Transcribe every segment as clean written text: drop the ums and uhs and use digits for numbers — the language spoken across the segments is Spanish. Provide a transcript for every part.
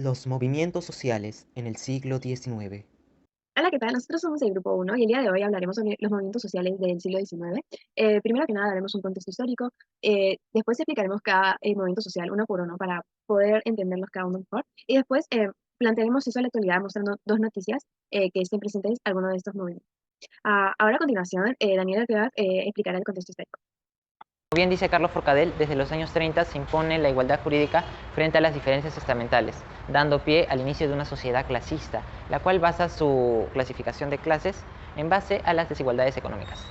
Los movimientos sociales en el siglo XIX. Hola, ¿qué tal? Nosotros somos el grupo uno y el día de hoy hablaremos sobre los movimientos sociales del siglo XIX. Primero que nada, daremos un contexto histórico. Después explicaremos cada movimiento social uno por uno para poder entenderlos cada uno mejor. Y después plantearemos eso a la actualidad mostrando dos noticias que estén presentes algunos de estos movimientos. Ahora a continuación, Daniel Alvear explicará el contexto histórico. Como bien dice Carlos Forcadell, desde los años 30 se impone la igualdad jurídica frente a las diferencias estamentales, dando pie al inicio de una sociedad clasista, la cual basa su clasificación de clases en base a las desigualdades económicas.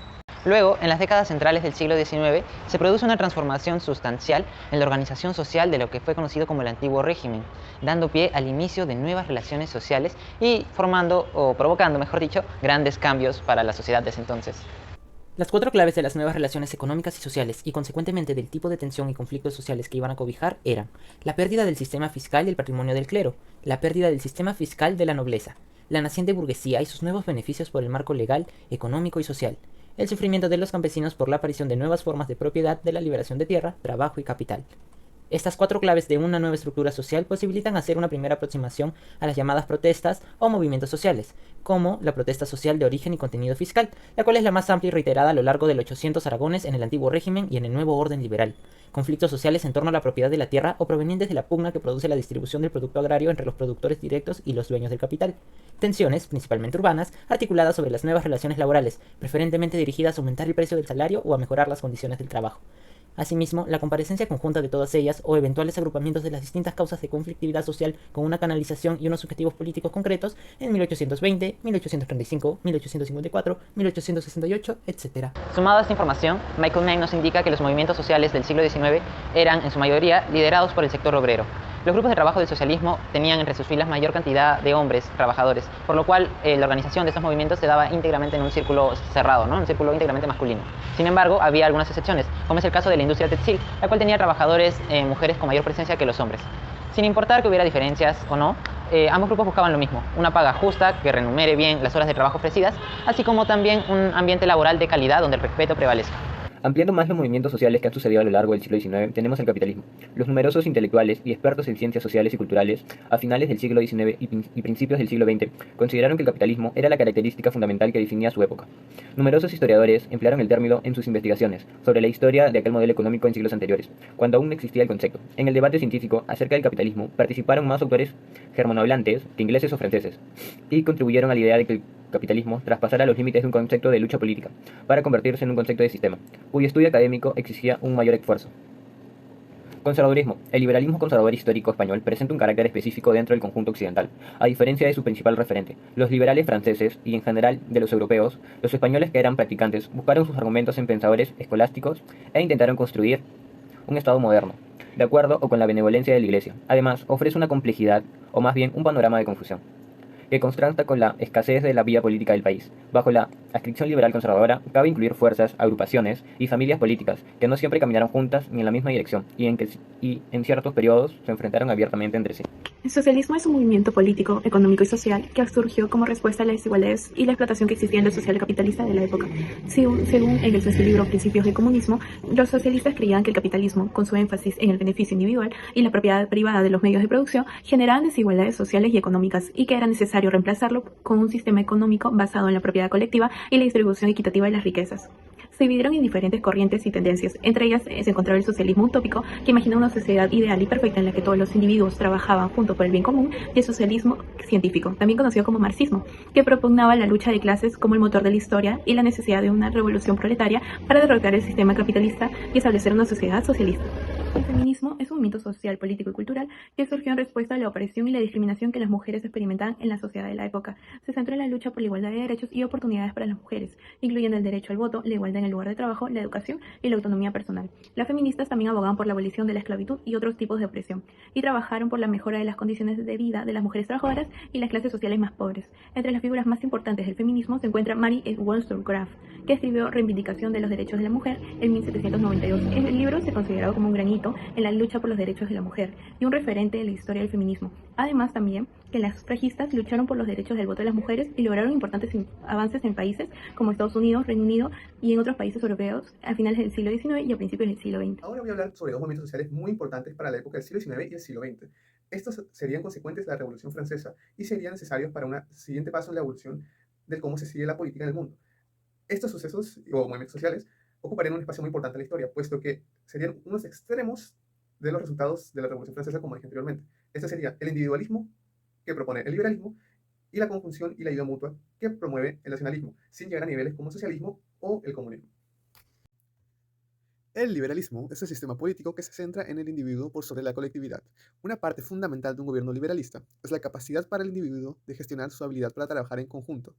Luego, en las décadas centrales del siglo XIX, se produce una transformación sustancial en la organización social de lo que fue conocido como el antiguo régimen, dando pie al inicio de nuevas relaciones sociales y formando, o provocando, mejor dicho, grandes cambios para la sociedad de ese entonces. Las cuatro claves de las nuevas relaciones económicas y sociales, y consecuentemente del tipo de tensión y conflictos sociales que iban a cobijar, eran la pérdida del sistema fiscal y el patrimonio del clero, la pérdida del sistema fiscal de la nobleza, la naciente burguesía y sus nuevos beneficios por el marco legal, económico y social, el sufrimiento de los campesinos por la aparición de nuevas formas de propiedad, de la liberación de tierra, trabajo y capital. Estas cuatro claves de una nueva estructura social posibilitan hacer una primera aproximación a las llamadas protestas o movimientos sociales, como la protesta social de origen y contenido fiscal, la cual es la más amplia y reiterada a lo largo del 800 aragones en el antiguo régimen y en el nuevo orden liberal. Conflictos sociales en torno a la propiedad de la tierra o provenientes de la pugna que produce la distribución del producto agrario entre los productores directos y los dueños del capital. Tensiones, principalmente urbanas, articuladas sobre las nuevas relaciones laborales, preferentemente dirigidas a aumentar el precio del salario o a mejorar las condiciones del trabajo. Asimismo, la comparecencia conjunta de todas ellas o eventuales agrupamientos de las distintas causas de conflictividad social con una canalización y unos objetivos políticos concretos en 1820, 1835, 1854, 1868, etc. Sumado a esta información, Michael Mann nos indica que los movimientos sociales del siglo XIX eran, en su mayoría, liderados por el sector obrero. Los grupos de trabajo del socialismo tenían entre sus filas mayor cantidad de hombres trabajadores, por lo cual la organización de estos movimientos se daba íntegramente en un círculo cerrado, ¿no? Un círculo íntegramente masculino. Sin embargo, había algunas excepciones, como es el caso de la industria textil, la cual tenía trabajadores mujeres con mayor presencia que los hombres. Sin importar que hubiera diferencias o no, ambos grupos buscaban lo mismo, una paga justa que renumere bien las horas de trabajo ofrecidas, así como también un ambiente laboral de calidad donde el respeto prevalezca. Ampliando más los movimientos sociales que han sucedido a lo largo del siglo XIX, tenemos el capitalismo. Los numerosos intelectuales y expertos en ciencias sociales y culturales, a finales del siglo XIX y principios del siglo XX, consideraron que el capitalismo era la característica fundamental que definía su época. Numerosos historiadores emplearon el término en sus investigaciones sobre la historia de aquel modelo económico en siglos anteriores, cuando aún no existía el concepto. En el debate científico acerca del capitalismo participaron más autores germanohablantes que ingleses o franceses, y contribuyeron a la idea de que el capitalismo traspasara los límites de un concepto de lucha política para convertirse en un concepto de sistema, cuyo estudio académico exigía un mayor esfuerzo. Conservadurismo. El liberalismo conservador histórico español presenta un carácter específico dentro del conjunto occidental, a diferencia de su principal referente. Los liberales franceses, y en general de los europeos, los españoles que eran practicantes, buscaron sus argumentos en pensadores escolásticos e intentaron construir un Estado moderno, de acuerdo o con la benevolencia de la Iglesia. Además, ofrece una complejidad, o más bien un panorama de confusión, que contrasta con la escasez de la vía política del país. Bajo la adscripción liberal conservadora, cabe incluir fuerzas, agrupaciones y familias políticas que no siempre caminaron juntas ni en la misma dirección y en ciertos periodos se enfrentaron abiertamente entre sí. El socialismo es un movimiento político, económico y social que surgió como respuesta a las desigualdades y la explotación que existía en lo social capitalista de la época. Según Engels en su libro Principios del Comunismo, los socialistas creían que el capitalismo, con su énfasis en el beneficio individual y la propiedad privada de los medios de producción, generaban desigualdades sociales y económicas y que era necesario reemplazarlo con un sistema económico basado en la propiedad colectiva y la distribución equitativa de las riquezas. Se dividieron en diferentes corrientes y tendencias. Entre ellas se encontraba el socialismo utópico, que imagina una sociedad ideal y perfecta en la que todos los individuos trabajaban juntos por el bien común, y el socialismo científico, también conocido como marxismo, que propugnaba la lucha de clases como el motor de la historia y la necesidad de una revolución proletaria para derrocar el sistema capitalista y establecer una sociedad socialista. El feminismo es un movimiento social, político y cultural que surgió en respuesta a la opresión y la discriminación que las mujeres experimentaban en la sociedad de la época. Se centró en la lucha por la igualdad de derechos y oportunidades para las mujeres, incluyendo el derecho al voto, la igualdad en el lugar de trabajo, la educación y la autonomía personal. Las feministas también abogaban por la abolición de la esclavitud y otros tipos de opresión, y trabajaron por la mejora de las condiciones de vida de las mujeres trabajadoras y las clases sociales más pobres. Entre las figuras más importantes del feminismo se encuentra Mary Wollstonecraft, que escribió Reivindicación de los Derechos de la Mujer en 1792. El libro se considerado como un gran hito en la lucha por los derechos de la mujer y un referente de la historia del feminismo. Además, también que las sufragistas lucharon por los derechos del voto de las mujeres y lograron importantes avances en países como Estados Unidos, Reino Unido y en otros países europeos a finales del siglo XIX y a principios del siglo XX. Ahora voy a hablar sobre dos movimientos sociales muy importantes para la época del siglo XIX y el siglo XX. Estos serían consecuentes de la Revolución Francesa y serían necesarios para un siguiente paso en la evolución de cómo se sigue la política en el mundo. Estos sucesos o movimientos sociales ocuparían un espacio muy importante en la historia, puesto que serían unos extremos de los resultados de la Revolución Francesa, como dije anteriormente. Este sería el individualismo, que propone el liberalismo, y la conjunción y la ayuda mutua, que promueve el nacionalismo, sin llegar a niveles como el socialismo o el comunismo. El liberalismo es el sistema político que se centra en el individuo por sobre la colectividad. Una parte fundamental de un gobierno liberalista es la capacidad para el individuo de gestionar su habilidad para trabajar en conjunto,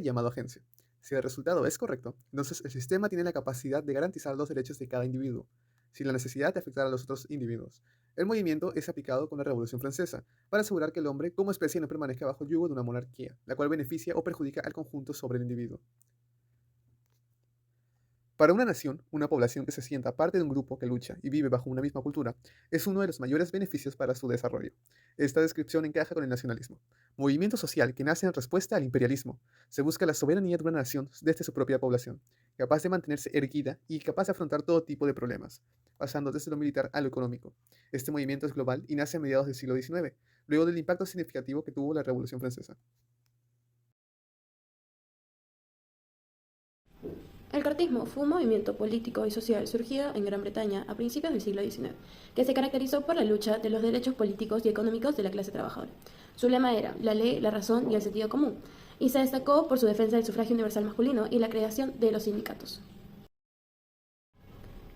llamado agencia. Si el resultado es correcto, entonces el sistema tiene la capacidad de garantizar los derechos de cada individuo, sin la necesidad de afectar a los otros individuos. El movimiento es aplicado con la Revolución Francesa, para asegurar que el hombre como especie no permanezca bajo el yugo de una monarquía, la cual beneficia o perjudica al conjunto sobre el individuo. Para una nación, una población que se sienta parte de un grupo que lucha y vive bajo una misma cultura es uno de los mayores beneficios para su desarrollo. Esta descripción encaja con el nacionalismo, movimiento social que nace en respuesta al imperialismo. Se busca la soberanía de una nación desde su propia población, capaz de mantenerse erguida y capaz de afrontar todo tipo de problemas, pasando desde lo militar a lo económico. Este movimiento es global y nace a mediados del siglo XIX, luego del impacto significativo que tuvo la Revolución Francesa. El cartismo fue un movimiento político y social surgido en Gran Bretaña a principios del siglo XIX, que se caracterizó por la lucha de los derechos políticos y económicos de la clase trabajadora. Su lema era la ley, la razón y el sentido común, y se destacó por su defensa del sufragio universal masculino y la creación de los sindicatos.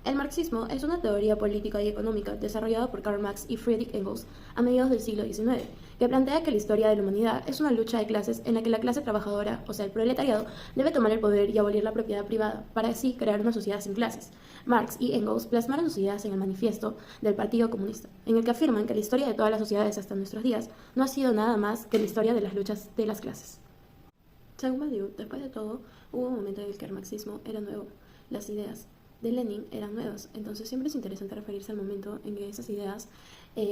El marxismo es una teoría política y económica desarrollada por Karl Marx y Friedrich Engels a mediados del siglo XIX, que plantea que la historia de la humanidad es una lucha de clases en la que la clase trabajadora, o sea, el proletariado, debe tomar el poder y abolir la propiedad privada, para así crear una sociedad sin clases. Marx y Engels plasmaron sus ideas en el manifiesto del Partido Comunista, en el que afirman que la historia de todas las sociedades hasta nuestros días no ha sido nada más que la historia de las luchas de las clases. Según Badiou, después de todo, hubo un momento en el que el marxismo era nuevo. Las ideas de Lenin eran nuevas, entonces siempre es interesante referirse al momento en que esas ideas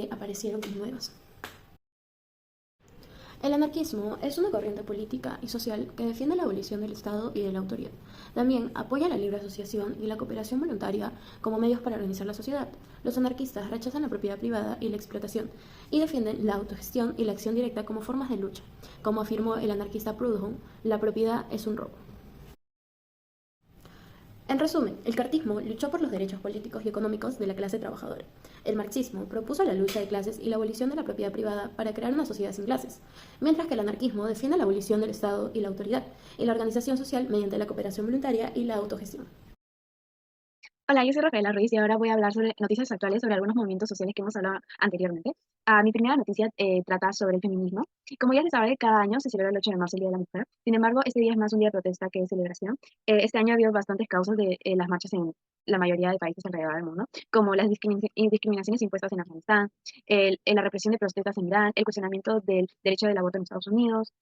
aparecieron como nuevas. El anarquismo es una corriente política y social que defiende la abolición del Estado y de la autoridad. También apoya la libre asociación y la cooperación voluntaria como medios para organizar la sociedad. Los anarquistas rechazan la propiedad privada y la explotación y defienden la autogestión y la acción directa como formas de lucha. Como afirmó el anarquista Proudhon, la propiedad es un robo. En resumen, el cartismo luchó por los derechos políticos y económicos de la clase trabajadora. El marxismo propuso la lucha de clases y la abolición de la propiedad privada para crear una sociedad sin clases, mientras que el anarquismo defiende la abolición del Estado y la autoridad, y la organización social mediante la cooperación voluntaria y la autogestión. Hola, yo soy Rafaela Ruiz y ahora voy a hablar sobre noticias actuales sobre algunos movimientos sociales que hemos hablado anteriormente. Mi primera noticia trata sobre el feminismo. Como ya se sabe, cada año se celebra el 8 de marzo, el Día de la Mujer. Sin embargo, este día es más un día de protesta que de celebración. Este año ha habido bastantes causas de las marchas en la mayoría de países alrededor del mundo, como las discriminaciones impuestas en Afganistán, la represión de protestas en Irán, el cuestionamiento del derecho del aborto en Estados Unidos,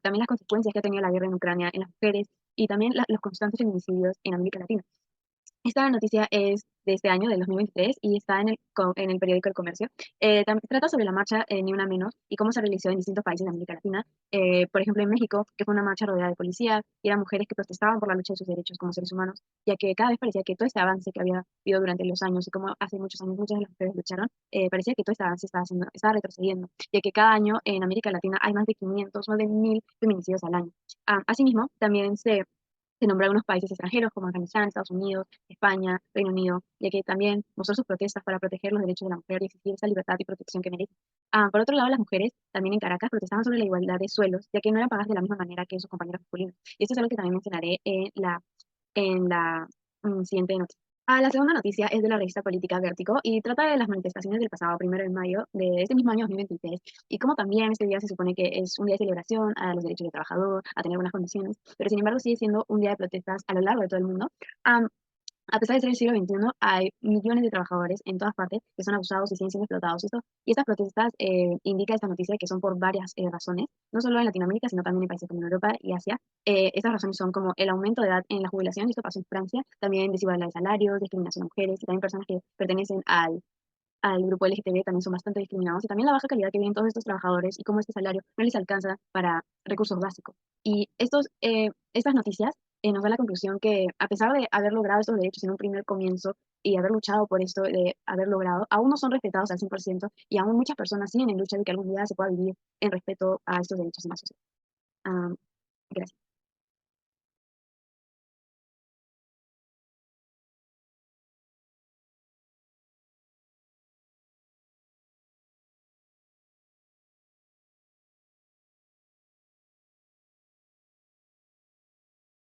también las consecuencias que ha tenido la guerra en Ucrania en las mujeres y también los constantes feminicidios en América Latina. Esta noticia es de este año, del 2023, y está en el periódico El Comercio. Trata sobre la marcha Ni Una Menos y cómo se realizó en distintos países de América Latina. Por ejemplo, en México, que fue una marcha rodeada de policías, y eran mujeres que protestaban por la lucha de sus derechos como seres humanos, ya que cada vez parecía que todo este avance que había habido durante los años, y como hace muchos años muchas de las mujeres lucharon, parecía que todo este avance estaba retrocediendo, ya que cada año en América Latina hay más de 500, más de 1000 feminicidios al año. Asimismo, también se nombró algunos países extranjeros como Afganistán, Estados Unidos, España, Reino Unido, ya que también mostró sus protestas para proteger los derechos de la mujer y exigir esa libertad y protección que merece. Por otro lado, las mujeres, también en Caracas, protestaban sobre la igualdad de sueldos, ya que no eran pagadas de la misma manera que sus compañeros masculinos. Y esto es algo que también mencionaré en la siguiente noticia. La segunda noticia es de la revista política Vértigo y trata de las manifestaciones del pasado 1 de mayo de este mismo año 2023 y cómo también este día se supone que es un día de celebración a los derechos del trabajador, a tener buenas condiciones, pero sin embargo sigue siendo un día de protestas a lo largo de todo el mundo. A pesar de ser el siglo XXI, hay millones de trabajadores en todas partes que son abusados y siguen siendo explotados. Y estas protestas indica esta noticia que son por varias razones, no solo en Latinoamérica, sino también en países como Europa y Asia. Estas razones son como el aumento de edad en la jubilación, y esto pasó en Francia, también desigualdad de salarios, discriminación a mujeres y también personas que pertenecen al grupo LGTB también son bastante discriminados, y también la baja calidad que viven todos estos trabajadores y cómo este salario no les alcanza para recursos básicos. Y estas noticias nos da la conclusión que a pesar de haber logrado estos derechos en un primer comienzo y haber luchado por esto, de haber logrado, aún no son respetados al 100% y aún muchas personas siguen en lucha de que algún día se pueda vivir en respeto a estos derechos en la sociedad. Gracias.